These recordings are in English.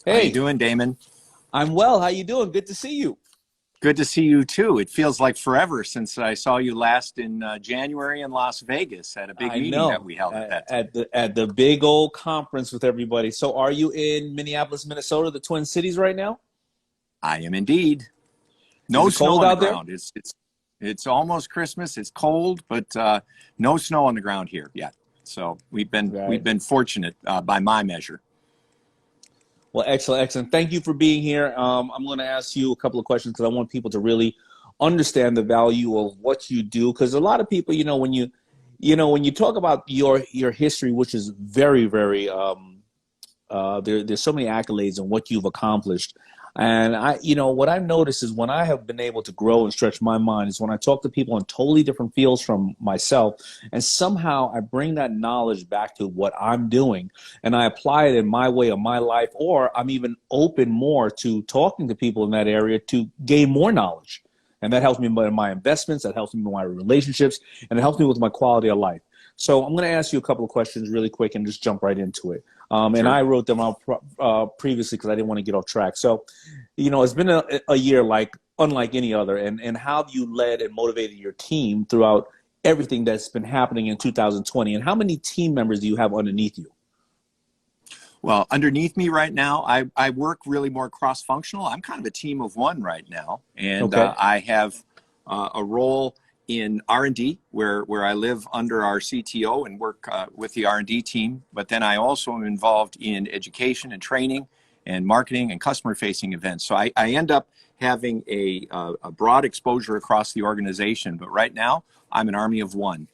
How you Hey, doing, Damon? I'm well. How you doing? Good to see you. Good to see you too. It feels like forever since I saw you last in January in Las Vegas at a big I meeting that know we held at at, that time. at the big old conference with everybody. So, are you in Minneapolis, Minnesota, the Twin Cities right now? I am indeed. Is No it snow cold on the out there? ground. It's almost Christmas. It's cold, but no snow on the ground here yet. So we've Right. been fortunate by my measure. Well, excellent, excellent. Thank you for being here. I'm going to ask you a couple of questions because I want people to really understand the value of what you do. Because a lot of people, when you talk about your history, which is very, very there's so many accolades and what you've accomplished. And what I've noticed is when I have been able to grow and stretch my mind is when I talk to people in totally different fields from myself, and somehow I bring that knowledge back to what I'm doing, and I apply it in my way of my life, or I'm even open more to talking to people in that area to gain more knowledge. And that helps me in my investments, that helps me in my relationships, and it helps me with my quality of life. So I'm going to ask you a couple of questions really quick and just jump right into it. And Sure. I wrote them out previously because I didn't want to get off track. So, it's been a year like unlike any other. And how have you led and motivated your team throughout everything that's been happening in 2020? And how many team members do you have underneath you? Well, underneath me right now, I work really more cross-functional. I'm kind of a team of one right now, and Okay. I have a role in R&D where I live under our CTO and work with the R&D team. But then I also am involved in education and training and marketing and customer-facing events. So I end up having a broad exposure across the organization. But right now, I'm an army of one.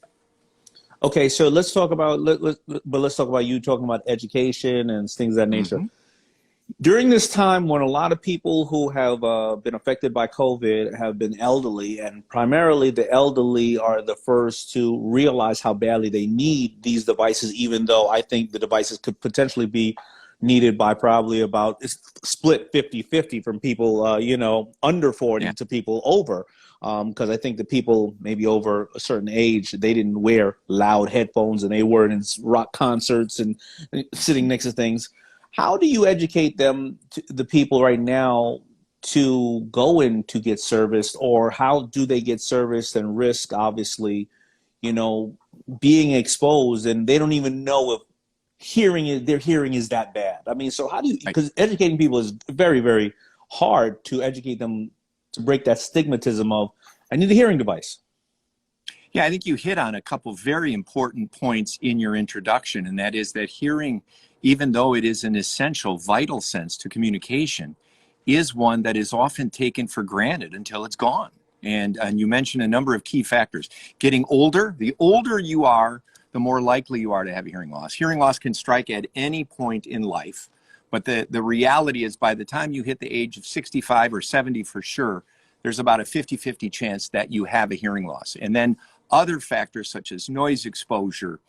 Okay, so let's talk about you talking about education and things of that nature. Hmm. During this time when a lot of people who have been affected by COVID have been elderly, and primarily the elderly are the first to realize how badly they need these devices, even though I think the devices could potentially be needed by probably about it's split 50-50 from people, under Yeah. 40 to people over. Because I think the people maybe over a certain age, they didn't wear loud headphones and they weren't in rock concerts and sitting next to things. How do you educate the people right now, to go in to get serviced, or how do they get serviced and risk, obviously, you know, being exposed, and they don't even know if their hearing is that bad? I mean, so how do you, because educating people is very, very hard to educate them to break that stigmatism of, I need a hearing device. Yeah, I think you hit on a couple very important points in your introduction, and that is that hearing, even though it is an essential, vital sense to communication, is one that is often taken for granted until it's gone. And you mentioned a number of key factors. Getting older, the older you are, the more likely you are to have a hearing loss. Hearing loss can strike at any point in life, but the reality is by the time you hit the age of 65 or 70 for sure, there's about a 50-50 chance that you have a hearing loss. And then other factors such as noise exposure,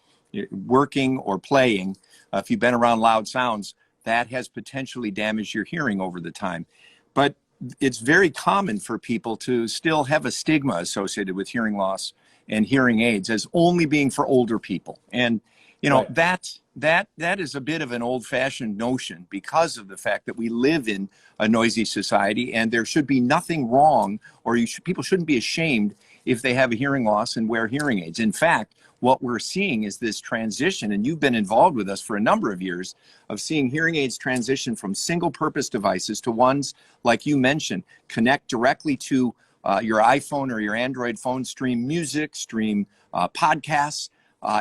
working or playing, if you've been around loud sounds, that has potentially damaged your hearing over the time. But it's very common for people to still have a stigma associated with hearing loss and hearing aids as only being for older people. And Right. that is a bit of an old-fashioned notion because of the fact that we live in a noisy society, and there should be nothing wrong, or people shouldn't be ashamed if they have a hearing loss and wear hearing aids. In fact, what we're seeing is this transition, and you've been involved with us for a number of years, of seeing hearing aids transition from single-purpose devices to ones, like you mentioned, connect directly to your iPhone or your Android phone, stream music, stream podcasts,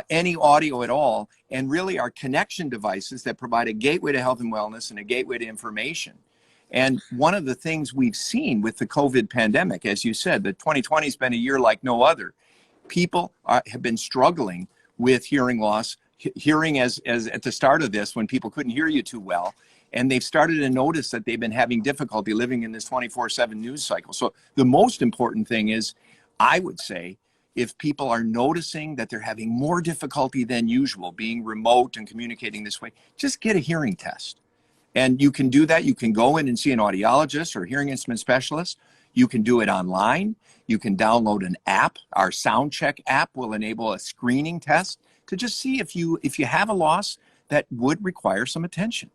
any audio at all, and really are connection devices that provide a gateway to health and wellness and a gateway to information. And one of the things we've seen with the COVID pandemic, as you said, that 2020 has been a year like no other. People have been struggling with hearing loss, hearing as at the start of this when people couldn't hear you too well. And they've started to notice that they've been having difficulty living in this 24/7 news cycle. So the most important thing is, I would say, if people are noticing that they're having more difficulty than usual being remote and communicating this way, just get a hearing test. And you can do that. You can go in and see an audiologist or hearing instrument specialist. You can do it online. You can download an app. Our Sound Check app will enable a screening test to just see if you have a loss that would require some attention.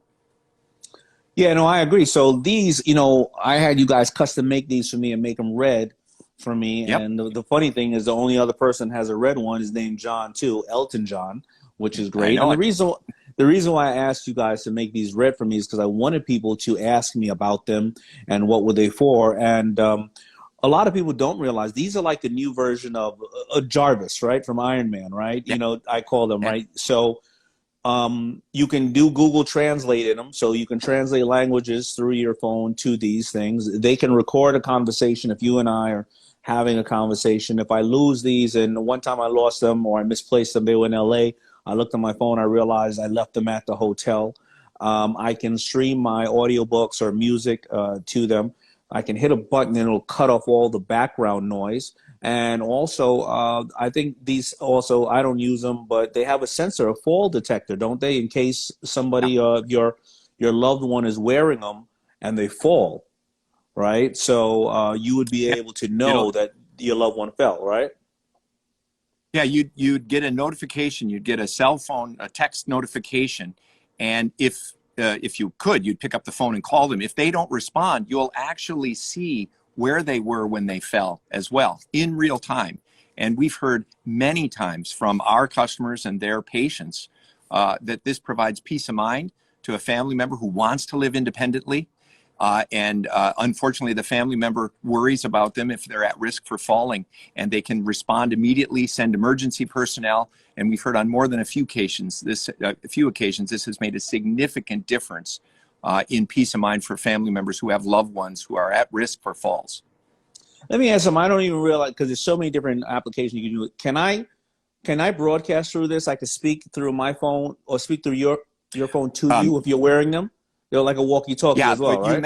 Yeah, no, I agree. So these, I had you guys custom make these for me and make them red for me. Yep. And the funny thing is, the only other person has a red one is named John too, Elton John, which is I great. And know it. the reason why I asked you guys to make these red for me is because I wanted people to ask me about them and what were they for. And a lot of people don't realize these are like the new version of Jarvis, right, from Iron Man, right? Yeah. I call them, Yeah. right. So you can do Google Translate in them, so you can translate languages through your phone to these things. They can record a conversation if you and I are having a conversation. If I lose these, and one time I lost them or I misplaced them, they were in LA. I looked at my phone, I realized I left them at the hotel. I can stream my audiobooks or music to them. I can hit a button and it'll cut off all the background noise. And also, I think these also, I don't use them, but they have a sensor, a fall detector, don't they? In case Yeah. somebody, your loved one is wearing them and they fall, right? So you would be Yeah. able to It'll know that your loved one fell, right? Yeah, you'd get a notification. You'd get a cell phone, a text notification, and if you could, you'd pick up the phone and call them. If they don't respond, you'll actually see where they were when they fell as well in real time. And we've heard many times from our customers and their patients that this provides peace of mind to a family member who wants to live independently. And unfortunately, the family member worries about them if they're at risk for falling, and they can respond immediately, send emergency personnel. And we've heard on more than a few occasions, this has made a significant difference in peace of mind for family members who have loved ones who are at risk for falls. Let me ask them. I don't even realize because there's so many different applications you can do. Can I broadcast through this? I could speak through my phone or speak through your phone to Um, you if you're wearing them. They're like a walkie-talkie Yeah, as well, but you right?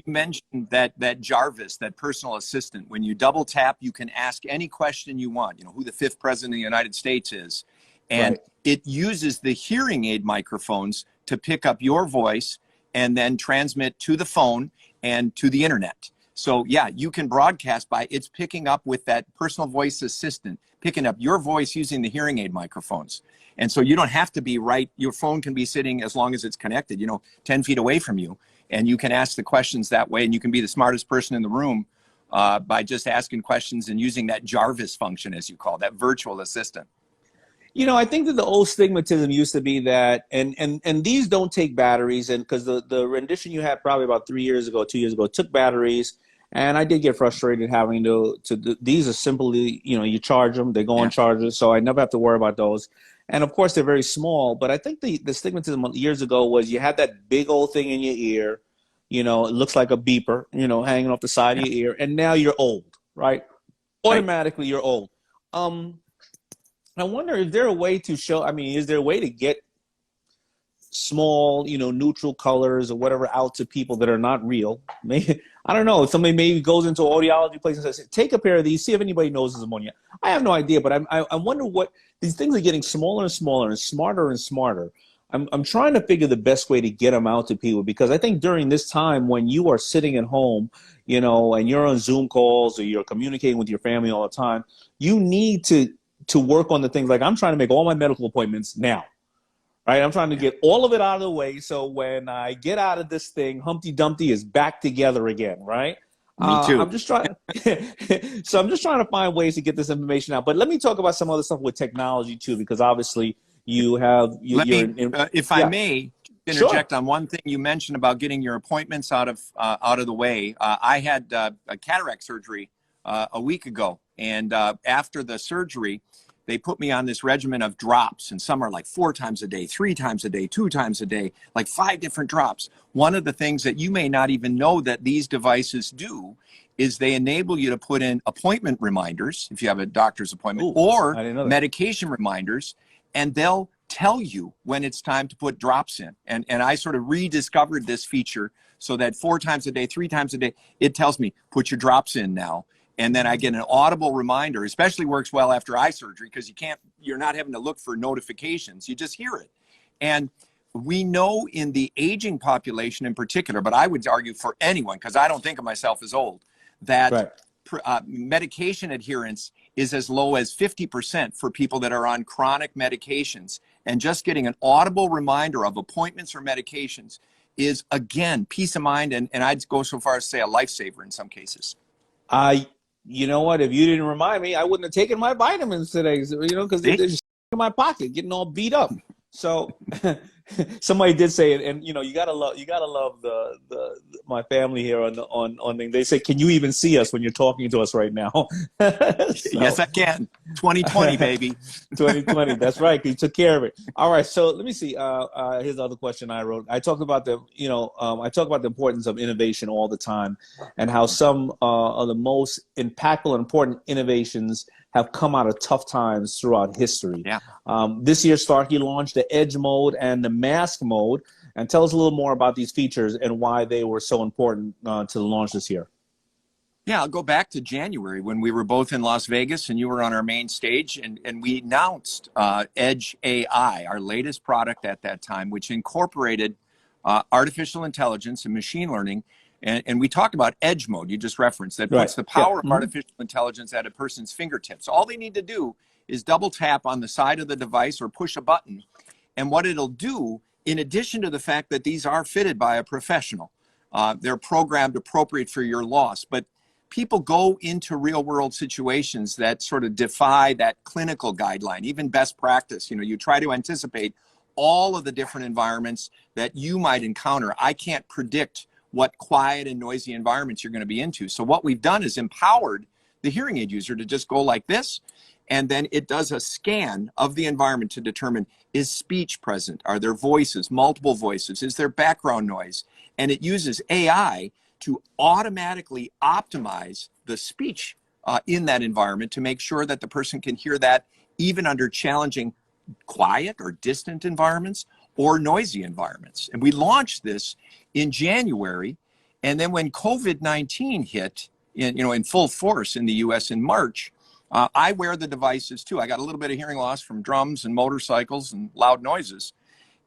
mentioned that Jarvis, that personal assistant. When you double tap, you can ask any question you want. You know who the fifth president of the United States is, and Right. it uses the hearing aid microphones to pick up your voice and then transmit to the phone and to the internet. So yeah, you can broadcast by it's picking up with that personal voice assistant, picking up your voice using the hearing aid microphones. And so you don't have to be right. Your phone can be sitting as long as it's connected, 10 feet away from you. And you can ask the questions that way. And you can be the smartest person in the room by just asking questions and using that Jarvis function, as you call it, that virtual assistant. I think that the old stigmatism used to be that, and these don't take batteries, and because the rendition you had probably about 3 years ago, 2 years ago, took batteries, and I did get frustrated having these are simply, you charge them, they go on Yeah. chargers, so I never have to worry about those. And of course, they're very small, but I think the stigmatism years ago was you had that big old thing in your ear, it looks like a beeper, hanging off the side Yeah. of your ear, and now you're old, right? Right. Automatically, you're old. Um, I wonder, is there a way to show, I mean, is there a way to get small, neutral colors or whatever out to people that are not real? Maybe, I don't know. Somebody maybe goes into an audiology place and says, take a pair of these, see if anybody knows this ammonia. I have no idea, but I wonder what, these things are getting smaller and smaller and smarter and smarter. I'm trying to figure the best way to get them out to people, because I think during this time when you are sitting at home, and you're on Zoom calls or you're communicating with your family all the time, you need to work on the things. Like, I'm trying to make all my medical appointments now, right? I'm trying to Yeah. get all of it out of the way, so when I get out of this thing, Humpty Dumpty is back together again, right? Me too. I'm just trying. So I'm just trying to find ways to get this information out. But let me talk about some other stuff with technology too, because obviously you have Let you're me, if I yeah, may, sure. interject on one thing you mentioned about getting your appointments out of the way. I had a cataract surgery a week ago, and after the surgery, they put me on this regimen of drops, and some are like 4 times a day, 3 times a day, 2 times a day, like 5 different drops. One of the things that you may not even know that these devices do is they enable you to put in appointment reminders if you have a doctor's appointment, Ooh, or I didn't know that. medication reminders, and they'll tell you when it's time to put drops in. And I sort of rediscovered this feature so that 4 times a day, 3 times a day, it tells me, put your drops in now. And then I get an audible reminder. Especially works well after eye surgery, because you're not having to look for notifications. You just hear it. And we know in the aging population in particular, but I would argue for anyone, because I don't think of myself as old, that Right. medication adherence is as low as 50% for people that are on chronic medications. And just getting an audible reminder of appointments or medications is, again, peace of mind, and I'd go so far as to say a lifesaver in some cases. You know what? If you didn't remind me, I wouldn't have taken my vitamins today. Because they're just in my pocket, getting all beat up. So somebody did say it, and you gotta love the my family here on thing. They say, "Can you even see us when you're talking to us right now?" So, yes, I can. 2020, baby. 2020. That's right. You took care of it. All right. So let me see. Here's the other question I wrote. I talk about I talk about the importance of innovation all the time, and how some of the most impactful and important innovations have come out of tough times throughout history. Yeah. This year, Starkey launched the Edge mode and the Mask mode. And tell us a little more about these features and why they were so important to the launch this year. Yeah, I'll go back to January when we were both in Las Vegas and you were on our main stage, and we announced Edge AI, our latest product at that time, which incorporated artificial intelligence and machine learning. And we talked about Edge mode, you just referenced, that puts the power of artificial intelligence at a person's fingertips. All they need to do is double tap on the side of the device or push a button. And what it'll do, in addition to the fact that these are fitted by a professional, they're programmed appropriate for your loss, but people go into real world situations that sort of defy that clinical guideline, even best practice. You try to anticipate all of the different environments that you might encounter. I can't predict what quiet and noisy environments you're going to be into. So what we've done is empowered the hearing aid user to just go like this, and then it does a scan of the environment to determine, is speech present? Are there voices, multiple voices? Is there background noise? And it uses AI to automatically optimize the speech in that environment to make sure that the person can hear that even under challenging quiet or distant environments or noisy environments. And we launched this in January. And then when COVID-19 hit in full force in the US in March, I wear the devices too. I got a little bit of hearing loss from drums and motorcycles and loud noises.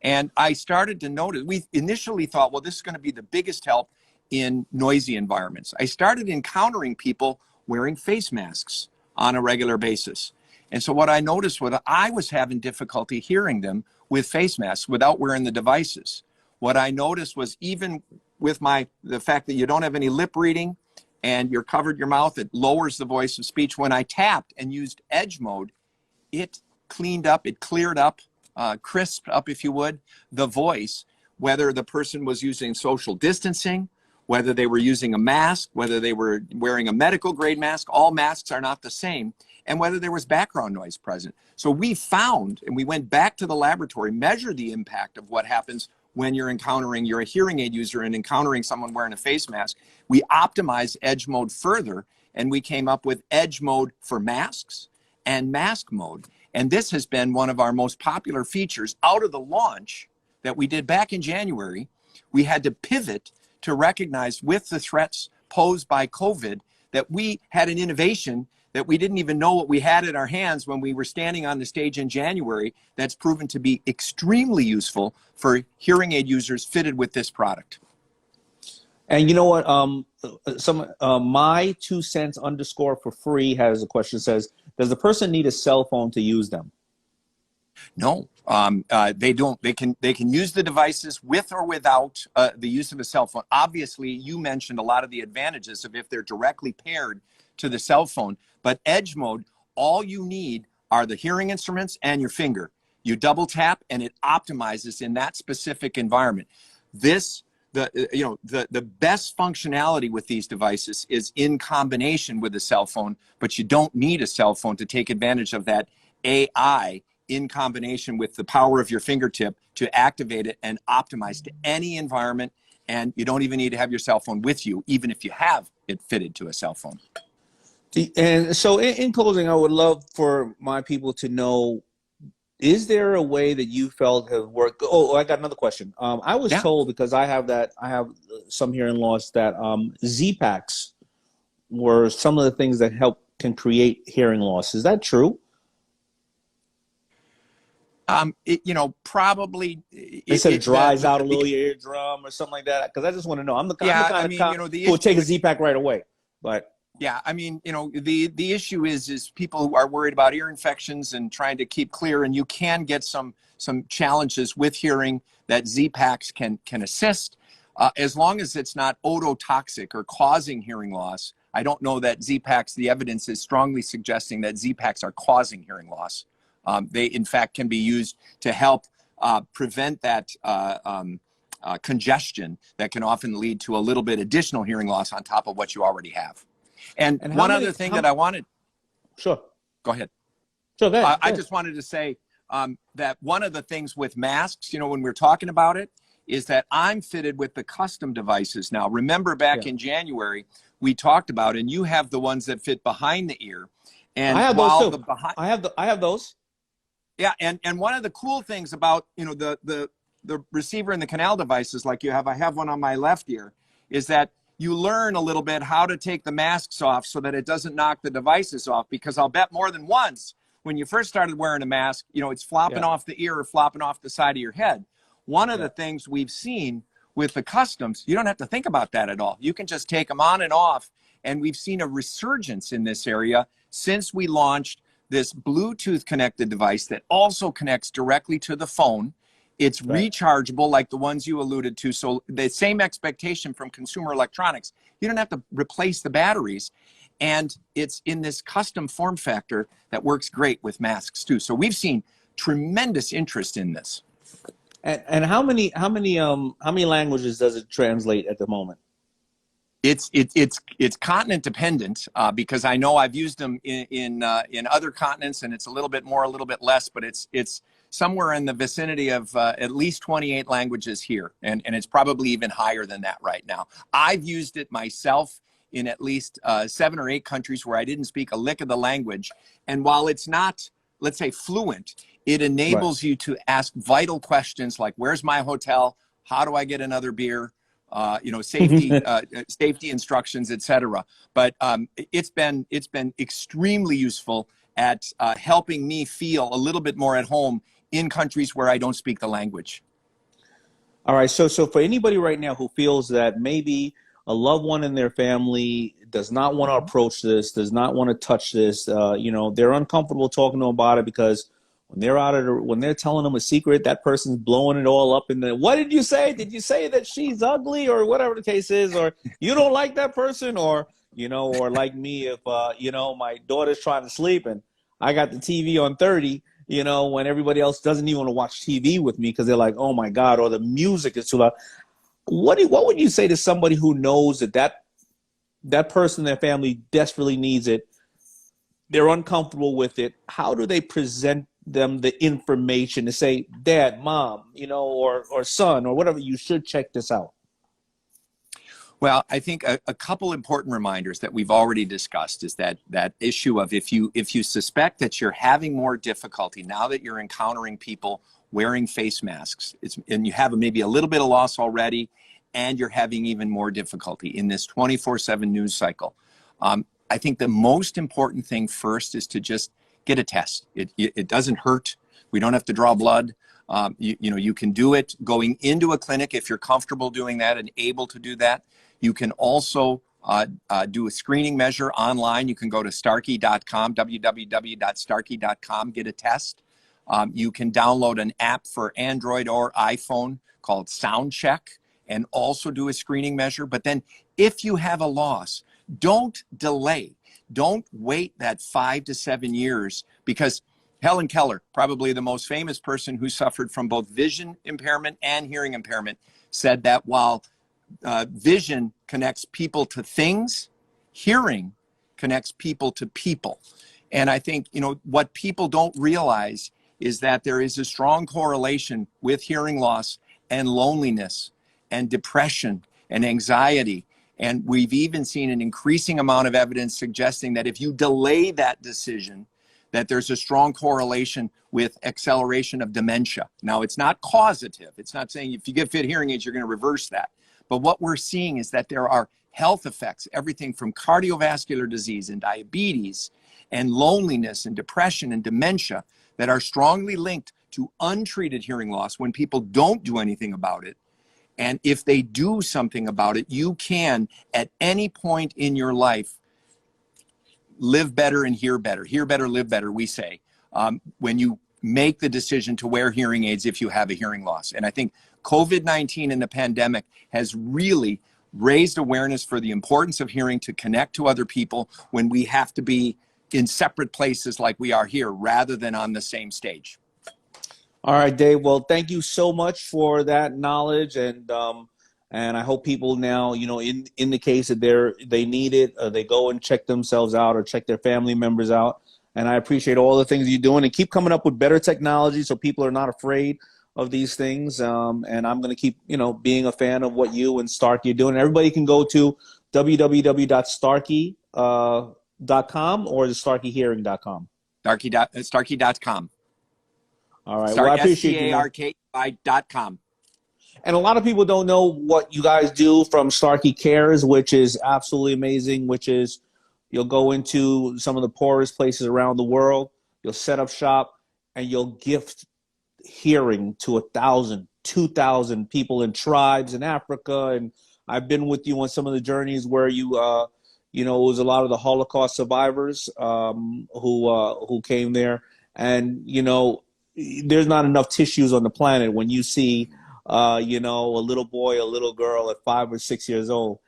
And I started to notice, we initially thought, well, this is going to be the biggest help in noisy environments. I started encountering people wearing face masks on a regular basis. And so what I noticed was I was having difficulty hearing them with face masks without wearing the devices. What I noticed was even with the fact that you don't have any lip reading and you're covered your mouth, it lowers the voice of speech. When I tapped and used Edge mode, it cleaned up, it cleared up, crisped up, if you would, the voice, whether the person was using social distancing, whether they were using a mask, whether they were wearing a medical grade mask. All masks are not the same, and whether there was background noise present. So we found, and we went back to the laboratory, measured the impact of what happens when you're a hearing aid user and encountering someone wearing a face mask. We optimized Edge mode further, and we came up with Edge mode for masks and mask mode. And this has been one of our most popular features out of the launch that we did back in January. We had to pivot to recognize, with the threats posed by COVID, that we had an innovation that we didn't even know what we had in our hands when we were standing on the stage in January, that's proven to be extremely useful for hearing aid users fitted with this product. And you know what? My 2 cents underscore for free has a question that says, does the person need a cell phone to use them? No, they don't. They can use the devices with or without the use of a cell phone. Obviously, you mentioned a lot of the advantages of if they're directly paired to the cell phone. But Edge mode, all you need are the hearing instruments and your finger. You double tap and it optimizes in that specific environment. The best functionality with these devices is in combination with a cell phone, but you don't need a cell phone to take advantage of that AI in combination with the power of your fingertip to activate it and optimize to any environment. And you don't even need to have your cell phone with you, even if you have it fitted to a cell phone. And so in closing, I would love for my people to know, is there a way that you felt have worked? Oh, I got another question. I was told, because I have some hearing loss, that Z-Packs were some of the things that can create hearing loss. Is that true? Probably. They said it dries out a little your eardrum or something like that. Because I just want to know. I'm the kind of cop who will take a Z-Pack right away. But yeah, I mean, the issue is people who are worried about ear infections and trying to keep clear, and you can get some challenges with hearing that Z-Packs can assist. as long as it's not ototoxic or causing hearing loss. I don't know that Z-Packs, the evidence is strongly suggesting that Z-Packs are causing hearing loss. They, in fact, can be used to help prevent that congestion that can often lead to a little bit additional hearing loss on top of what you already have. And one other thing that I wanted. Sure. Go ahead. Sure, go ahead. I just wanted to say that one of the things with masks, when we're talking about it, is that I'm fitted with the custom devices now. Remember back in January, we talked about, and you have the ones that fit behind the ear. And I have those too. I have those. Yeah, and one of the cool things about the receiver and the canal devices like you have, I have one on my left ear, is that you learn a little bit how to take the masks off so that it doesn't knock the devices off. Because I'll bet more than once when you first started wearing a mask, it's flopping off the ear or flopping off the side of your head. One of the things we've seen with the customs, you don't have to think about that at all. You can just take them on and off. And we've seen a resurgence in this area since we launched this Bluetooth connected device that also connects directly to the phone. It's rechargeable like the ones you alluded to. So the same expectation from consumer electronics. You don't have to replace the batteries. And it's in this custom form factor that works great with masks too. So we've seen tremendous interest in this. And how many languages does it translate at the moment? It's continent dependent because I know I've used them in other continents, and it's a little bit more, a little bit less, but it's somewhere in the vicinity of at least 28 languages here, and it's probably even higher than that right now. I've used it myself in at least 7 or 8 countries where I didn't speak a lick of the language, and while it's not, let's say, fluent, it enables you to ask vital questions like, where's my hotel? How do I get another beer? Safety instructions, etc. But it's been extremely useful at helping me feel a little bit more at home in countries where I don't speak the language. All right. So for anybody right now who feels that maybe a loved one in their family does not want to approach this, does not want to touch this, they're uncomfortable talking to them about it because when they're telling them a secret, that person's blowing it all up in the, what did you say? Did you say that she's ugly or whatever the case is, or you don't like that person, or like me, if, my daughter's trying to sleep and I got the TV on 30, when everybody else doesn't even want to watch TV with me because they're like, oh my God, or the music is too loud. What would you say to somebody who knows that person in their family desperately needs it? They're uncomfortable with it. How do they present them the information to say, Dad, Mom, or son, or whatever, you should check this out? Well, I think a couple important reminders that we've already discussed is that issue of if you suspect that you're having more difficulty now that you're encountering people wearing face masks, and you have maybe a little bit of loss already, and you're having even more difficulty in this 24/7 news cycle. I think the most important thing first is to just get a test. It doesn't hurt. We don't have to draw blood. You can do it going into a clinic if you're comfortable doing that and able to do that. You can also do a screening measure online. You can go to starkey.com, www.starkey.com, get a test. You can download an app for Android or iPhone called SoundCheck and also do a screening measure. But then if you have a loss, don't delay. Don't wait that 5 to 7 years, because Helen Keller, probably the most famous person who suffered from both vision impairment and hearing impairment, said that while vision connects people to things, hearing connects people to people. And I think, what people don't realize is that there is a strong correlation with hearing loss and loneliness and depression and anxiety. And we've even seen an increasing amount of evidence suggesting that if you delay that decision, that there's a strong correlation with acceleration of dementia. Now, it's not causative. It's not saying if you get fit hearing aids, you're going to reverse that. But what we're seeing is that there are health effects, everything from cardiovascular disease and diabetes and loneliness and depression and dementia, that are strongly linked to untreated hearing loss when people don't do anything about it. And if they do something about it, you can, at any point in your life, live better and hear better, live better, we say. When you make the decision to wear hearing aids if you have a hearing loss. And I think COVID-19 and the pandemic has really raised awareness for the importance of hearing to connect to other people when we have to be in separate places like we are here rather than on the same stage. All right, Dave. Well, thank you so much for that knowledge, and I hope people now, you know, in the case that they need it, they go and check themselves out or check their family members out. And I appreciate all the things you're doing, and keep coming up with better technology so people are not afraid of these things. And I'm going to keep, you know, being a fan of what you and Starkey are doing. Everybody can go to www.starkey.com or the starkeyhearing.com. Starkey.com. All right. Well, I appreciate you, man. StarkeyI.com. And a lot of people don't know what you guys do from Starkey Cares, which is absolutely amazing, which is you'll go into some of the poorest places around the world, you'll set up shop, and you'll gift hearing to 1,000, 2,000 people in tribes in Africa. And I've been with you on some of the journeys where you know, it was a lot of the Holocaust survivors who came there. And, you know, there's not enough tissues on the planet when you see, you know, a little boy, a little girl at 5 or 6 years old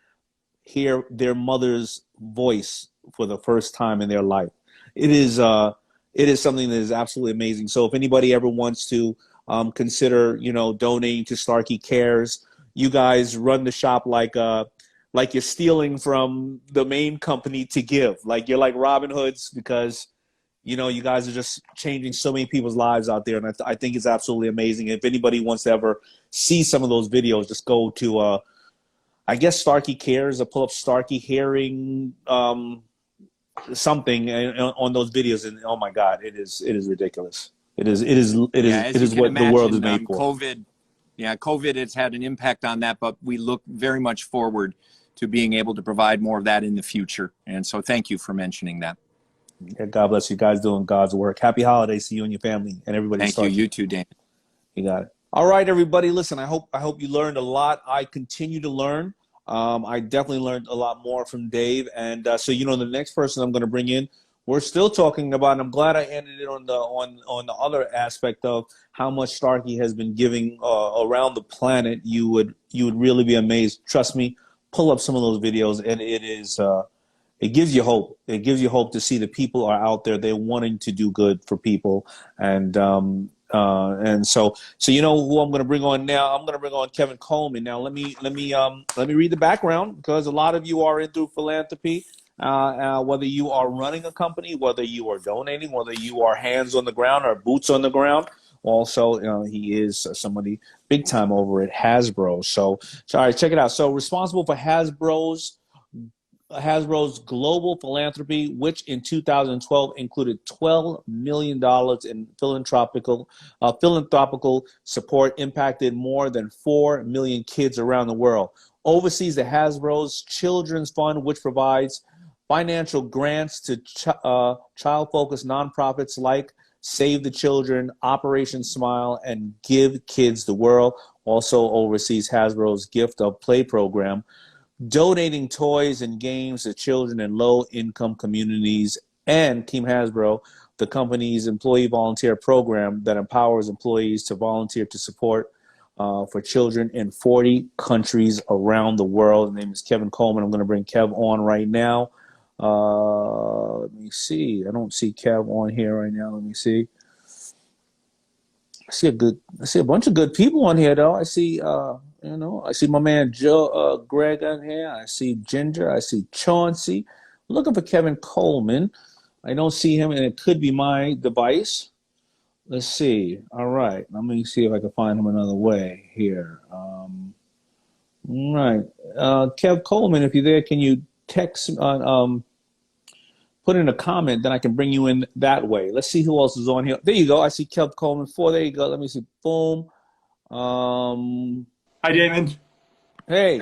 hear their mother's voice for the first time in their life. It is something that is absolutely amazing. So if anybody ever wants to consider, you know, donating to Starkey Cares, you guys run the shop like you're stealing from the main company to give. Like you're like Robin Hoods, because you know, you guys are just changing so many people's lives out there. And I think it's absolutely amazing. If anybody wants to ever see some of those videos, just go to, I guess, Starkey Cares, or pull up Starkey Hearing something on those videos. And oh my God, it is ridiculous. It is what the world is made for. COVID has had an impact on that, but we look very much forward to being able to provide more of that in the future. And so thank you for mentioning that. Yeah, God bless you guys doing God's work. Happy holidays to you and your family and everybody. Thank you. You too, Damon. You got it. All right, everybody. Listen, I hope you learned a lot. I continue to learn. I definitely learned a lot more from Dave. And so, you know, the next person I'm going to bring in, we're still talking about, and I'm glad I ended it on the other aspect of how much Starkey has been giving around the planet. You would really be amazed. Trust me. Pull up some of those videos, and it is. It gives you hope. It gives you hope to see that people are out there. They're wanting to do good for people, and so you know who I'm going to bring on now. I'm going to bring on Kevin Coleman. Now let me read the background, because a lot of you are into philanthropy. Whether you are running a company, whether you are donating, whether you are hands on the ground or boots on the ground. Also, he is somebody big time over at Hasbro. So all right, check it out. So responsible for Hasbro's global philanthropy, which in 2012 included $12 million in philanthropical support, impacted more than 4 million kids around the world. Oversees the Hasbro's Children's Fund, which provides financial grants to child-focused nonprofits like Save the Children, Operation Smile, and Give Kids the World. Also oversees Hasbro's Gift of Play program, donating toys and games to children in low-income communities, and Team Hasbro, the company's employee volunteer program that empowers employees to volunteer to support for children in 40 countries around the world. His name is Kevin Coleman. I'm going to bring Kev on right now. Let me see. I don't see Kev on here right now. Let me see. I see a bunch of good people on here, though. I see, I see my man Greg on here. I see Ginger. I see Chauncey. Looking for Kevin Coleman. I don't see him, and it could be my device. Let's see. All right. Let me see if I can find him another way here. All right. Kev Coleman, if you're there, can you text, put in a comment, then I can bring you in that way. Let's see who else is on here. There you go. I see Kev Coleman 4. There you go. Let me see. Boom. Hi, Daymond. Hey,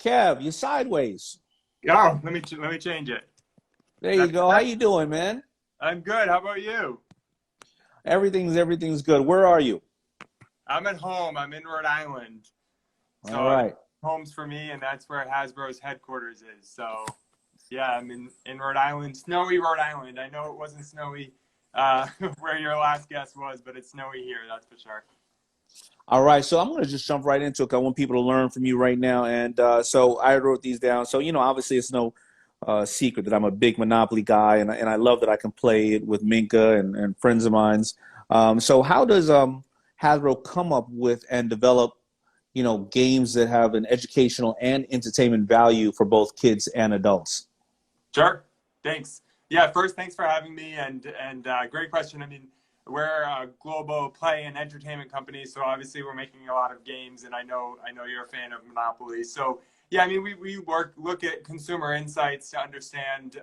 Kev, you're sideways. Oh, let me change it. There you go. How you doing, man? I'm good. How about you? Everything's good. Where are you? I'm at home. I'm in Rhode Island. So all right. Home's for me, and that's where Hasbro's headquarters is. So, yeah, I'm in Rhode Island, snowy Rhode Island. I know it wasn't snowy where your last guest was, but it's snowy here, that's for sure. All right, so I'm going to just jump right into it. I want people to learn from you right now. And so I wrote these down. So, obviously it's no secret that I'm a big Monopoly guy, and I love that I can play it with Minka and friends of mine's. So how does Hasbro come up with and develop, games that have an educational and entertainment value for both kids and adults? Sure. Thanks. Yeah, first, thanks for having me, and great question. I mean, we're a global play and entertainment company, so obviously we're making a lot of games, and I know you're a fan of Monopoly. So yeah, I mean, we look at consumer insights to understand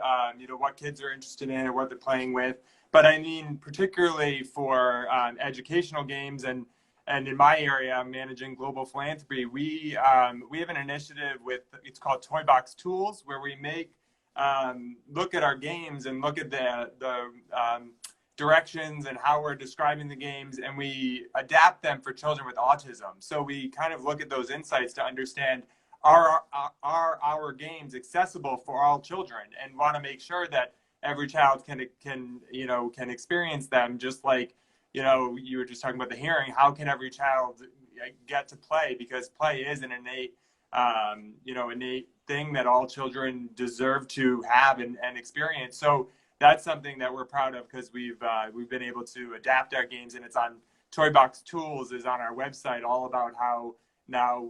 what kids are interested in and what they're playing with. But I mean, particularly for educational games, and in my area, I'm managing global philanthropy. We have an initiative it's called Toy Box Tools, where we look at our games and look at the directions and how we're describing the games, and we adapt them for children with autism. So we kind of look at those insights to understand, are our games accessible for all children, and want to make sure that every child can experience them, just like you were just talking about the hearing. How can every child get to play? Because play is an innate thing that all children deserve to have and experience. So that's something that we're proud of, because we've been able to adapt our games, and it's on Toy Box Tools is on our website, all about how now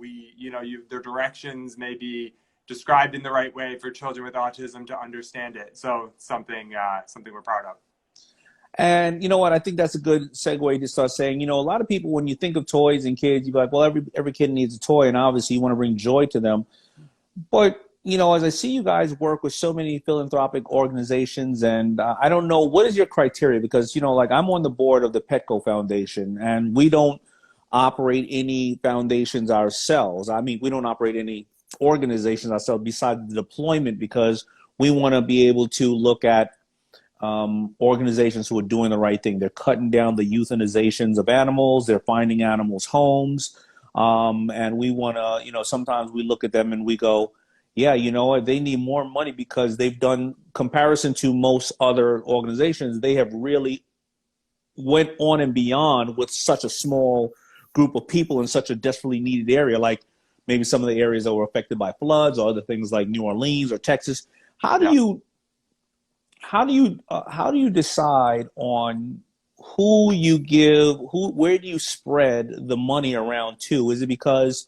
their directions may be described in the right way for children with autism to understand it. So something we're proud of. And you know what? I think that's a good segue to start saying, a lot of people, when you think of toys and kids, you're like, well, every kid needs a toy, and obviously you want to bring joy to them. But, as I see you guys work with so many philanthropic organizations, and I don't know, what is your criteria? Because, like I'm on the board of the Petco Foundation, and we don't operate any foundations ourselves. I mean, we don't operate any organizations ourselves besides the deployment, because we want to be able to look at organizations who are doing the right thing. They're cutting down the euthanizations of animals. They're finding animals homes. And we want to, sometimes we look at them and we go, yeah, they need more money, because they've done, comparison to most other organizations, they have really went on and beyond with such a small group of people in such a desperately needed area, like maybe some of the areas that were affected by floods, or other things like New Orleans or Texas. How do you decide on where do you spread the money around to? Is it because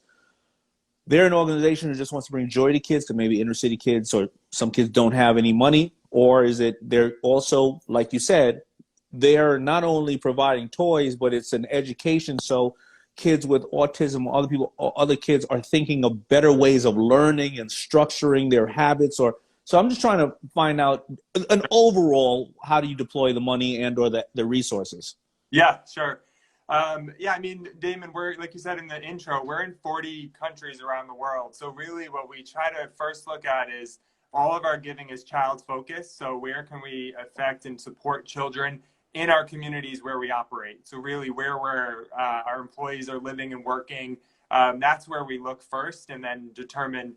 they're an organization that just wants to bring joy to kids, to maybe inner city kids, or some kids don't have any money? Or is it they're also, like you said, they're not only providing toys, but it's an education, so kids with autism or other kids are thinking of better ways of learning and structuring their habits? So I'm just trying to find out an overall, how do you deploy the money and or the resources? Yeah, sure. Yeah, I mean, Damon, we're, like you said in the intro, we're in 40 countries around the world. So really what we try to first look at is all of our giving is child focused. So where can we affect and support children in our communities where we operate? So really where our employees are living and working, that's where we look first, and then determine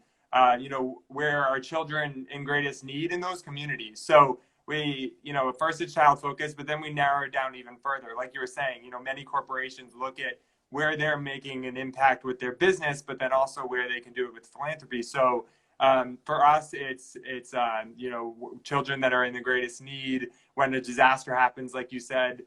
where are children in greatest need in those communities. So we, first it's child focused, but then we narrow it down even further. Like you were saying, many corporations look at where they're making an impact with their business, but then also where they can do it with philanthropy. So for us, it's children that are in the greatest need. When a disaster happens, like you said,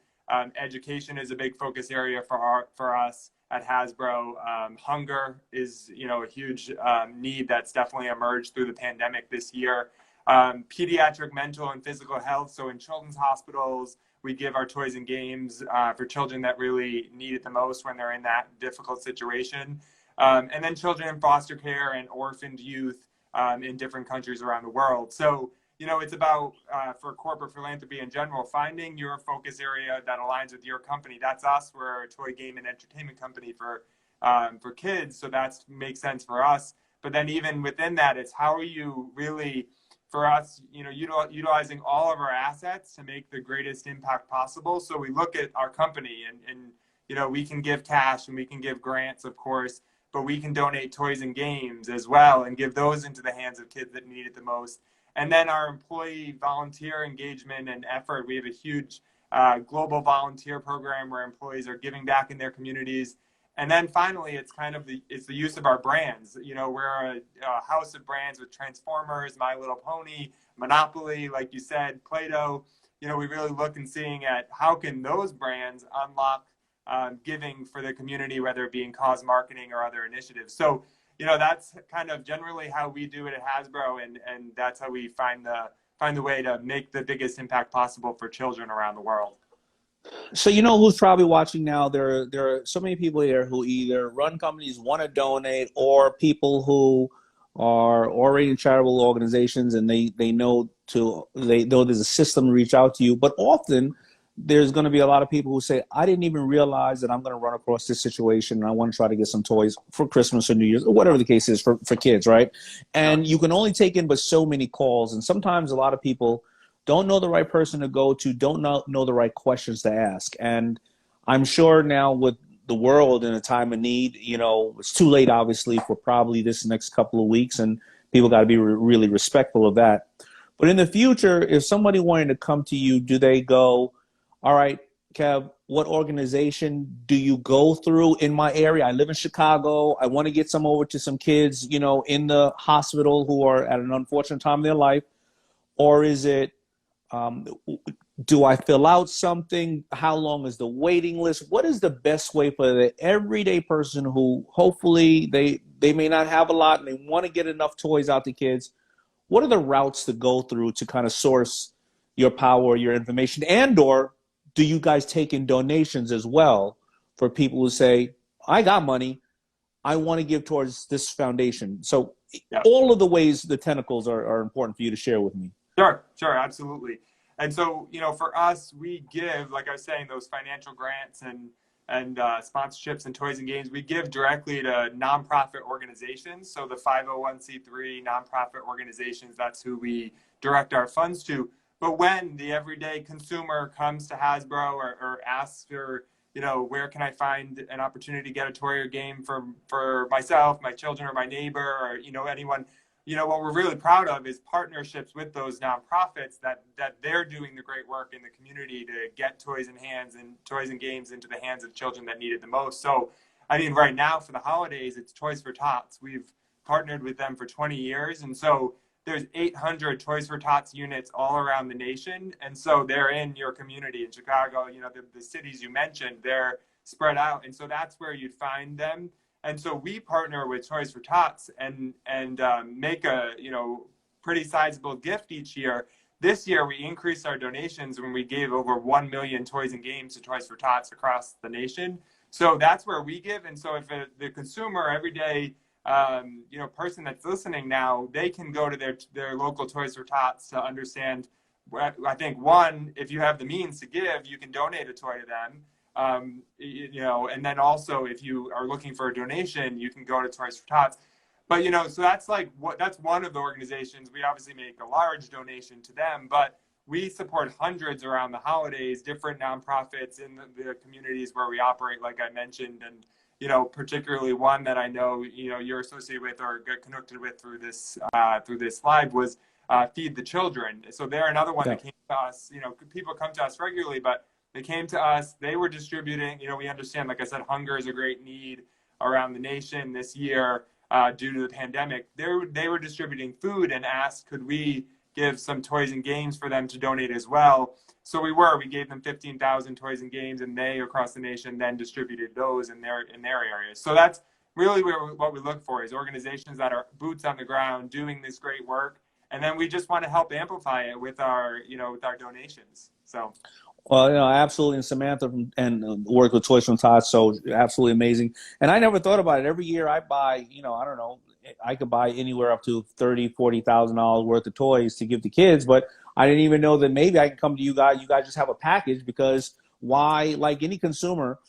education is a big focus area for us at Hasbro. Hunger is, a huge need that's definitely emerged through the pandemic this year. Pediatric mental and physical health. So in children's hospitals, we give our toys and games for children that really need it the most when they're in that difficult situation. And then children in foster care and orphaned youth in different countries around the world. So, it's about, for corporate philanthropy in general, finding your focus area that aligns with your company. That's us. We're a toy, game, and entertainment company for kids. So that makes sense for us. But then even within that, it's how are you really, for us, utilizing all of our assets to make the greatest impact possible. So we look at our company and we can give cash and we can give grants, of course, but we can donate toys and games as well and give those into the hands of kids that need it the most. And then our employee volunteer engagement and effort, we have a huge global volunteer program where employees are giving back in their communities. And then finally, it's kind of it's the use of our brands. You know, we're a house of brands with Transformers, My Little Pony, Monopoly, like you said, Play-Doh. You know, we really look and seeing at how can those brands unlock giving for the community, whether it be in cause marketing or other initiatives. So, you know, that's kind of generally how we do it at Hasbro, and that's how we find the way to make the biggest impact possible for children around the world. So you know who's probably watching now? There are so many people here who either run companies, want to donate, or people who are already in charitable organizations and they know there's a system to reach out to you. But often there's going to be a lot of people who say, I didn't even realize that I'm going to run across this situation and I want to try to get some toys for Christmas or New Year's or whatever the case is for kids, right? And you can only take in but so many calls. And sometimes a lot of people don't know the right person to go to, don't know the right questions to ask. And I'm sure now with the world in a time of need, you know, it's too late, obviously, for probably this next couple of weeks, and people got to be really respectful of that. But in the future, if somebody wanted to come to you, do they go, all right, Kev, what organization do you go through in my area? I live in Chicago. I want to get some over to some kids, you know, in the hospital who are at an unfortunate time in their life. Or is it, do I fill out something? How long is the waiting list? What is the best way for the everyday person who hopefully they may not have a lot and they want to get enough toys out to kids? What are the routes to go through to kind of source your power, your information? And or do you guys take in donations as well for people who say, I got money, I want to give towards this foundation? So all of the ways, the tentacles are important for you to share with me. Sure, absolutely. And so, you know, for us, we give, like I was saying, those financial grants and sponsorships and toys and games, we give directly to nonprofit organizations. So the 501c3 nonprofit organizations, that's who we direct our funds to. But when the everyday consumer comes to Hasbro or asks for, you know, where can I find an opportunity to get a toy or game for myself, my children, or my neighbor, or, you know, anyone, you know, what we're really proud of is partnerships with those nonprofits that they're doing the great work in the community to get toys and games into the hands of children that need it the most. So, I mean, right now for the holidays, it's Toys for Tots. We've partnered with them for 20 years. And so there's 800 Toys for Tots units all around the nation. And so they're in your community in Chicago, you know, the cities you mentioned, they're spread out. And so that's where you'd find them. And so we partner with Toys for Tots and make a, you know, pretty sizable gift each year. This year, we increased our donations when we gave over 1 million toys and games to Toys for Tots across the nation. So that's where we give. And so if the consumer, everyday, you know, person that's listening now, they can go to their local Toys for Tots to understand. I think, one, if you have the means to give, you can donate a toy to them. You know, and then also if you are looking for a donation, you can go to Toys for Tots. But, you know, so that's one of the organizations. We obviously make a large donation to them, but we support hundreds around the holidays, different nonprofits in the communities where we operate, like I mentioned. And, you know, particularly one that I know, you know, you're associated with or get connected with through this live was Feed the Children. So they're another one that came to us. You know, people come to us regularly, but they came to us, they were distributing, you know, we understand, like I said, hunger is a great need around the nation this year due to the pandemic. They were distributing food and asked, could we give some toys and games for them to donate as well? So we gave them 15,000 toys and games, and they across the nation then distributed those in their areas. So that's really what we look for is organizations that are boots on the ground doing this great work. And then we just want to help amplify it with our donations. So. Well, you know, absolutely. And Samantha and work with Toys from Tots, so absolutely amazing. And I never thought about it. Every year I buy, you know, I don't know, I could buy anywhere up to $30,000, $40,000 worth of toys to give to kids, but I didn't even know that maybe I can come to you guys. You guys just have a package, because why, like any consumer,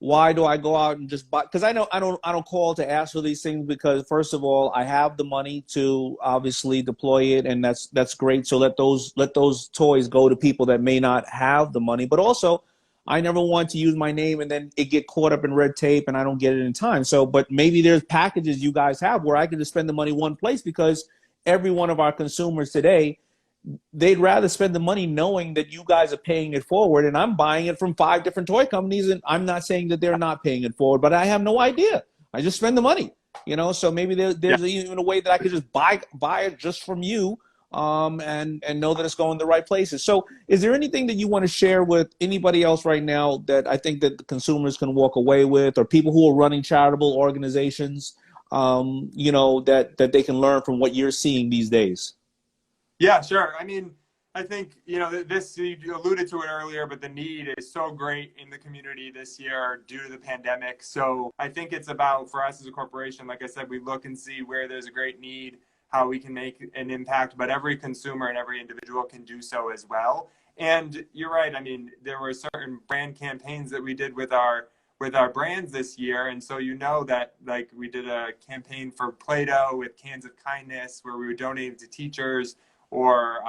why do I go out and just buy? Because I don't call to ask for these things, because first of all, I have the money to obviously deploy it, and that's great. So let those toys go to people that may not have the money. But also, I never want to use my name and then it get caught up in red tape and I don't get it in time. So, but maybe there's packages you guys have where I can just spend the money one place, because every one of our consumers today they'd rather spend the money knowing that you guys are paying it forward, and I'm buying it from 5 different toy companies, and I'm not saying that they're not paying it forward, but I have no idea. I just spend the money, so maybe there's even a way that I could just buy it just from you, and know that it's going the right places. So is there anything that you want to share with anybody else right now that I think that the consumers can walk away with, or people who are running charitable organizations, that they can learn from what you're seeing these days? Yeah, sure. I mean, I think, you alluded to it earlier, but the need is so great in the community this year due to the pandemic. So I think it's about, for us as a corporation, like I said, we look and see where there's a great need, how we can make an impact, but every consumer and every individual can do so as well. And you're right. I mean, there were certain brand campaigns that we did with our brands this year. And so that, like, we did a campaign for Play-Doh with Cans of Kindness where we were donating to teachers, or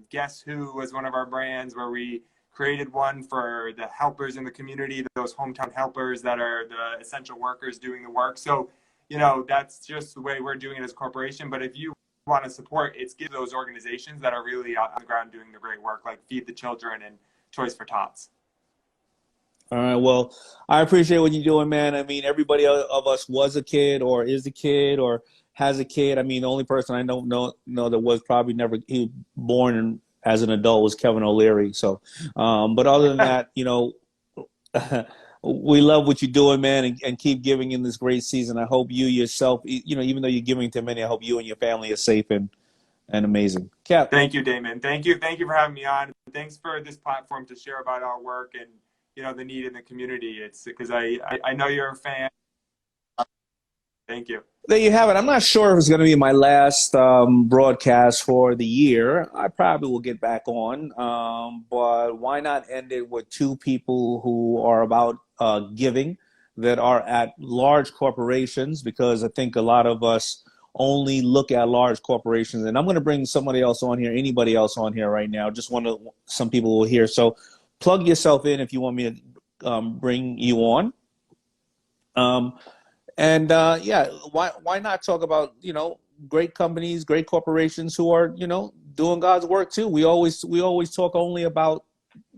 Guess Who was one of our brands where we created one for the helpers in the community, those hometown helpers that are the essential workers doing the work. So, that's just the way we're doing it as a corporation. But if you want to support, it's give those organizations that are really on the ground doing the great work, like Feed the Children and Toys for Tots. All right. Well, I appreciate what you're doing, man. I mean, everybody of us was a kid or is a kid or has a kid. I mean, the only person I don't know that was probably never born as an adult was Kevin O'Leary. So, but other than that, we love what you're doing, man, and keep giving in this great season. I hope you yourself, even though you're giving to many, I hope you and your family are safe and amazing. Cap. Thank you, Damon. Thank you for having me on. Thanks for this platform to share about our work and the need in the community. It's because I know you're a fan. Thank you. There you have it. I'm not sure if it's going to be my last broadcast for the year. I probably will get back on, but why not end it with 2 people who are about giving that are at large corporations, because I think a lot of us only look at large corporations. And I'm going to bring somebody else on here, anybody else on here right now. Just some people will hear. So plug yourself in if you want me to bring you on. Why not talk about, great companies, great corporations who are, doing God's work too. We always talk only about,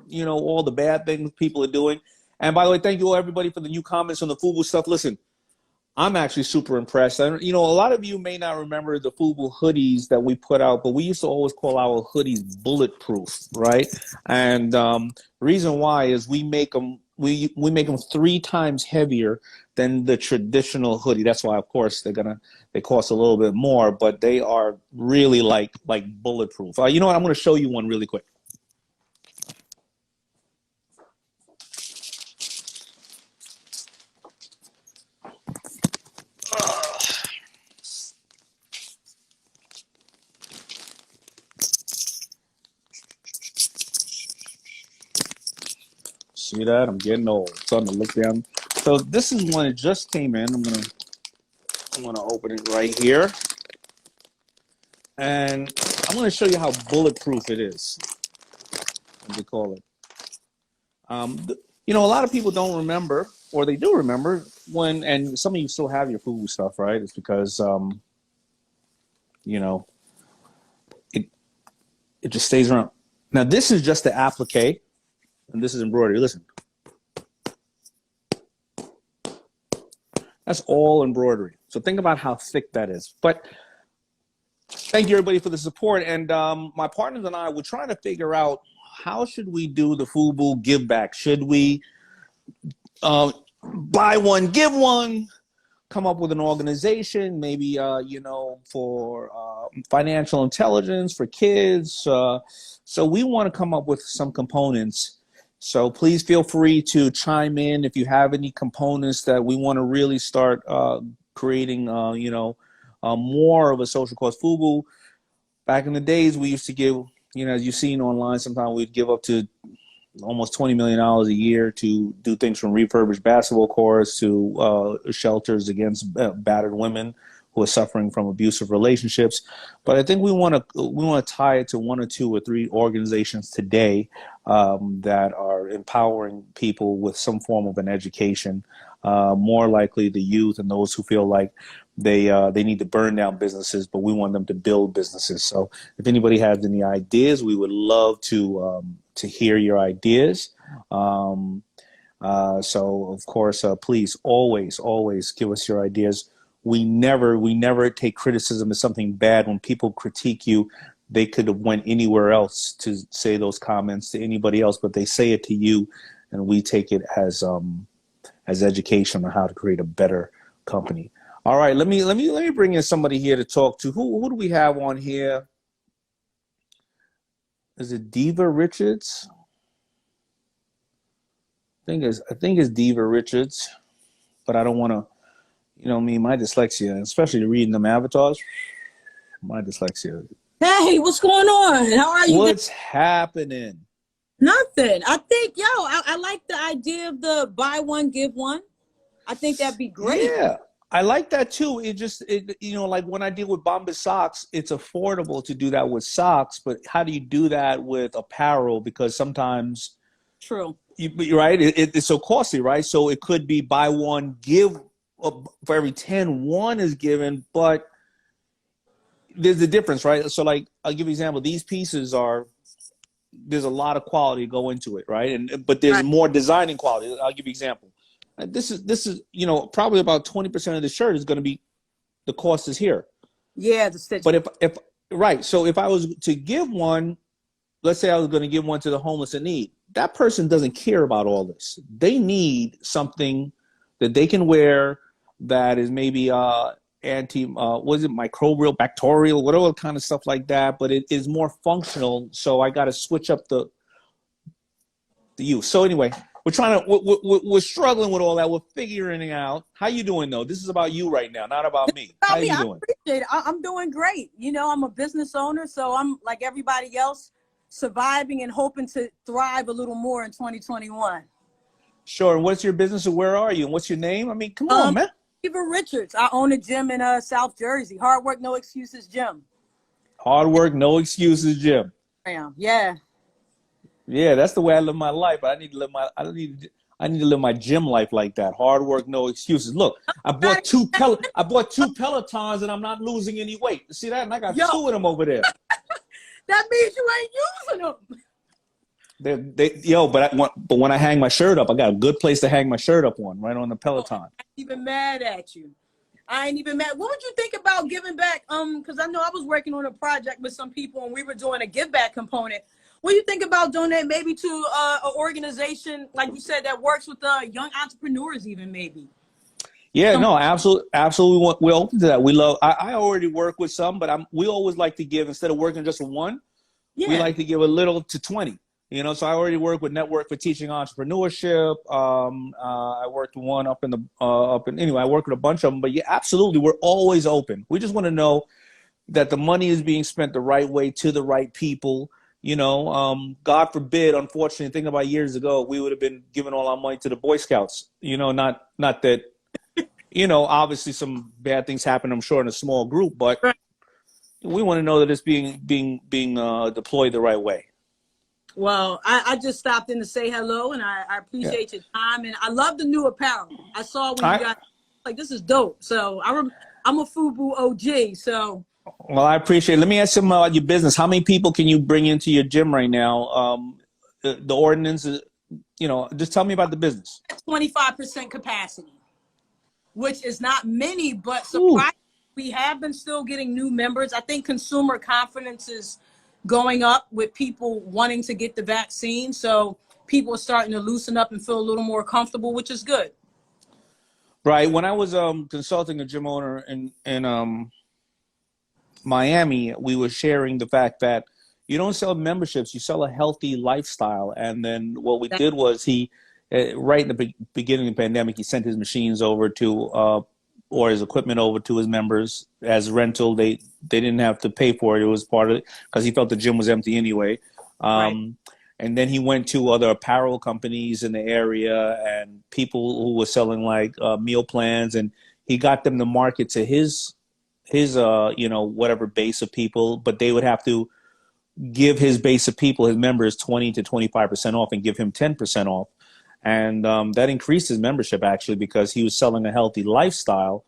all the bad things people are doing. And by the way, thank you all, everybody, for the new comments on the FUBU stuff. Listen, I'm actually super impressed. A lot of you may not remember the FUBU hoodies that we put out, but we used to always call our hoodies bulletproof, right? And the reason why is we make them 3 times heavier than the traditional hoodie. That's why, of course, they cost a little bit more, but they are really like bulletproof. You know what? I'm going to show you one really quick. See that? I'm getting old. It's starting to look down. So this is one that just came in. I'm gonna open it right here, and I'm gonna show you how bulletproof it is. What do you call it? A lot of people don't remember, or they do remember when, and some of you still have your FUBU stuff, right? It's because it just stays around. Now this is just the applique. And this is embroidery. Listen. That's all embroidery. So think about how thick that is. But thank you, everybody, for the support. And my partners and I were trying to figure out, how should we do the FUBU give back? Should we buy one, give one, come up with an organization, maybe, for financial intelligence for kids? So we want to come up with some components. So please feel free to chime in if you have any components that we want to really start creating, more of a social cause. FUBU, back in the days, we used to give, as you've seen online, sometimes we'd give up to almost $20 million a year to do things from refurbished basketball courts to shelters against battered women who are suffering from abusive relationships. But I think we want to tie it to 1 or 2 or 3 organizations today that are empowering people with some form of an education, more likely the youth and those who feel like they need to burn down businesses, but we want them to build businesses. So if anybody has any ideas, we would love to hear your ideas. So of course, please always give us your ideas. We never take criticism as something bad. When people critique you, they could have went anywhere else to say those comments to anybody else, but they say it to you, and we take it as education on how to create a better company. All right, let me bring in somebody here to talk to. Who do we have on here? Is it Diva Richards? I think it's Diva Richards, but I don't want to, my dyslexia, especially reading them avatars, my dyslexia. Hey, what's going on? How are you? What's happening? Nothing. I think, I like the idea of the buy one, give one. I think that'd be great. Yeah, I like that too. Like when I deal with Bombas socks, it's affordable to do that with socks, but how do you do that with apparel? Because sometimes, true, you're right, it's so costly, right? So it could be buy one, give for every 10, one is given, but there's a difference, right? So like, I'll give you an example. These pieces there's a lot of quality go into it, right? But there's more designing quality. I'll give you an example. This is probably about 20% of the shirt is going to be, the cost is here. Yeah, the stitch. But if right, so if I was to give one, let's say I was going to give one to the homeless in need, that person doesn't care about all this. They something that they can wear that is maybe microbial, bacterial, whatever kind of stuff like that, but it is more functional. So I got to switch up the use. So anyway, we're struggling with all that. We're figuring it out. How you doing though? This is about you right now, not about me. How you doing? I appreciate it. I'm doing great. I'm a business owner, so I'm like everybody else, surviving and hoping to thrive a little more in 2021. Sure. And what's your business and where are you? And what's your name? I mean, come on, man. Eva Richards. I own a gym in South Jersey. Hard work, no excuses gym. Hard work, no excuses gym. Yeah. Yeah, that's the way I live my life. I need to live my gym life like that. Hard work, no excuses. Look, I bought two Pelotons and I'm not losing any weight. See that? And I got two of them over there. That means you ain't using them. But when I hang my shirt up, I got a good place to hang my shirt up on, right on the Peloton. I ain't even mad at you. I ain't even mad. What would you think about giving back? Because I know I was working on a project with some people and we were doing a give back component. What do you think about donating maybe to an organization, like you said, that works with young entrepreneurs even maybe? Yeah, no, absolutely. We're open to that. We love, I already work with some, but we always like to give, instead of working just with one, we like to give a little to 20. So I already work with Network for Teaching Entrepreneurship. I worked with one anyway, I work with a bunch of them, but yeah, absolutely. We're always open. We just want to know that the money is being spent the right way to the right people. God forbid, unfortunately, thinking about years ago, we would have been giving all our money to the Boy Scouts, not that, obviously some bad things happen, I'm sure, in a small group, but we want to know that it's being deployed the right way. Well, I just stopped in to say hello, and I appreciate your time, and I love the new apparel. I saw when you got, like, this is dope. So I'm a FUBU OG, so. Well, I appreciate it. Let me ask you about your business. How many people can you bring into your gym right now? The ordinance is, just tell me about the business. 25% capacity, which is not many, but surprisingly, we have been still getting new members. I think consumer confidence is going up with people wanting to get the vaccine. So people are starting to loosen up and feel a little more comfortable, which is good. Right. When I was consulting a gym owner in Miami, we were sharing the fact that you don't sell memberships, you sell a healthy lifestyle. And then what we did was right in the beginning of the pandemic, he sent his machines over to, or his equipment over to his members as rental. They didn't have to pay for it. It was part of it because he felt the gym was empty anyway. And then he went to other apparel companies in the area and people who were selling like meal plans, and he got them to market to his whatever base of people, but they would have to give his base of people, his members, 20 to 25% off and give him 10% off. And that increased his membership actually because he was selling a healthy lifestyle.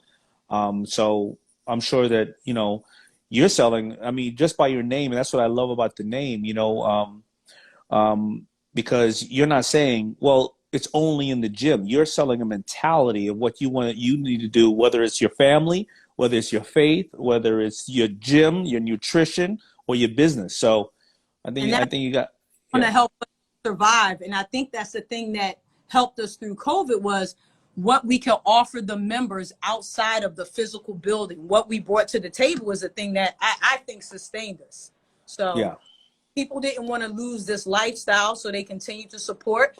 So I'm sure that, you know, you're selling, I mean, just by your name, and that's what I love about the name, you know, because you're not saying, well, it's only in the gym. You're selling a mentality of what you need to do, whether it's your family, whether it's your faith, whether it's your gym, your nutrition, or your business. So I think you got, going to yeah, help us survive. And I think that's the thing that helped us through COVID was what we can offer the members outside of the physical building. What we brought to the table is the thing that I think sustained us. So yeah, people didn't want to lose this lifestyle, so they continue to support.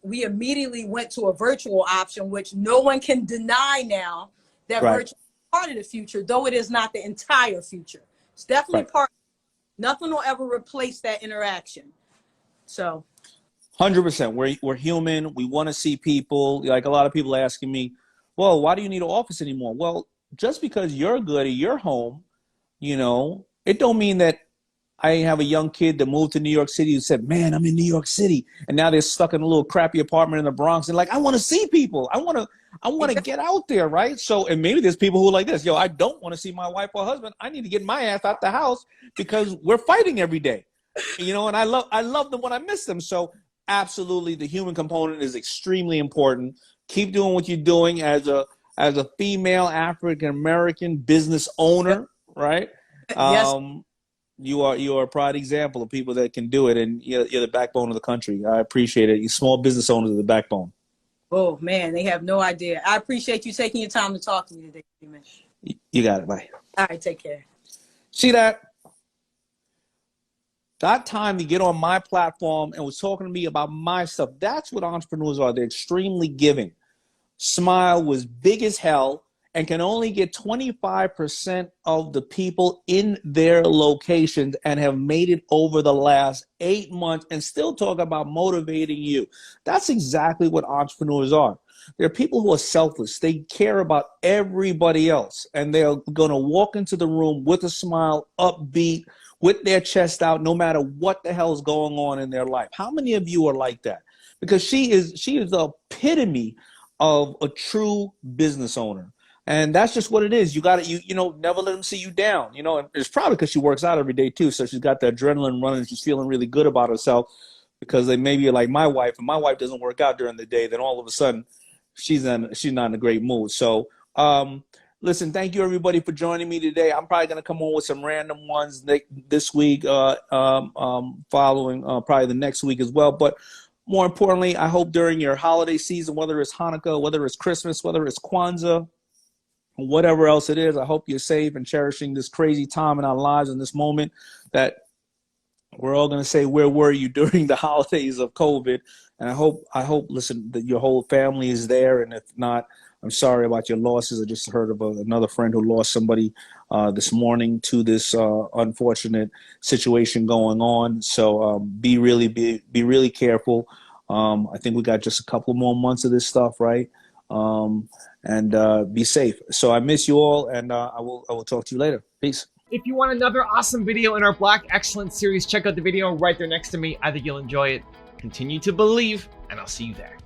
We immediately went to a virtual option, which no one can deny now that right, virtual is part of the future, though it is not the entire future. It's definitely right. part. Nothing will ever replace that interaction. So 100%. We're human. We want to see people. Like a lot of people asking me, well, why do you need an office anymore? Well, just because you're good at your home, you know, it don't mean that I have a young kid that moved to New York City who said, man, I'm in New York City. And now they're stuck in a little crappy apartment in the Bronx. And like, I want to see people. I want to get out there. Right. So, and maybe there's people who are like this, yo, I don't want to see my wife or husband. I need to get my ass out the house because we're fighting every day, you know, and I love them when I miss them. So absolutely. The human component is extremely important. Keep doing what you're doing as a female African-American business owner. Right. yes, You are a pride example of people that can do it, and you're the backbone of the country. I appreciate it. You small business owners are the backbone. oh man, they have no idea. I appreciate you taking your time to talk to me today, man. You got it. Bye. All right, take care. See that? Got time to get on my platform and was talking to me about my stuff. That's what entrepreneurs are. They're extremely giving. Smile was big as hell and can only get 25% of the people in their locations and have made it over the last 8 months and still talk about motivating you. That's exactly what entrepreneurs are. They're people who are selfless. They care about everybody else, and they're going to walk into the room with a smile, upbeat, with their chest out, no matter what the hell is going on in their life. How many of you are like that? Because she is the epitome of a true business owner. And that's just what it is. You got to, you know, never let them see you down. You know, and it's probably because she works out every day too. So she's got the adrenaline running. She's feeling really good about herself because they maybe like my wife, and my wife doesn't work out during the day. Then all of a sudden she's not in a great mood. So, listen, thank you everybody for joining me today. I'm probably going to come on with some random ones this week, following probably the next week as well. But more importantly, I hope during your holiday season, whether it's Hanukkah, whether it's Christmas, whether it's Kwanzaa, whatever else it is, I hope you're safe and cherishing this crazy time in our lives in this moment that we're all going to say, where were you during the holidays of COVID? And I hope, listen, that your whole family is there. And if not, I'm sorry about your losses. I just heard of another friend who lost somebody this morning to this unfortunate situation going on. So be really careful. I think we got just a couple more months of this stuff, right? And be safe. So I miss you all, and I will talk to you later. Peace. If you want another awesome video in our Black Excellence series, check out the video right there next to me. I think you'll enjoy it. Continue to believe, and I'll see you there.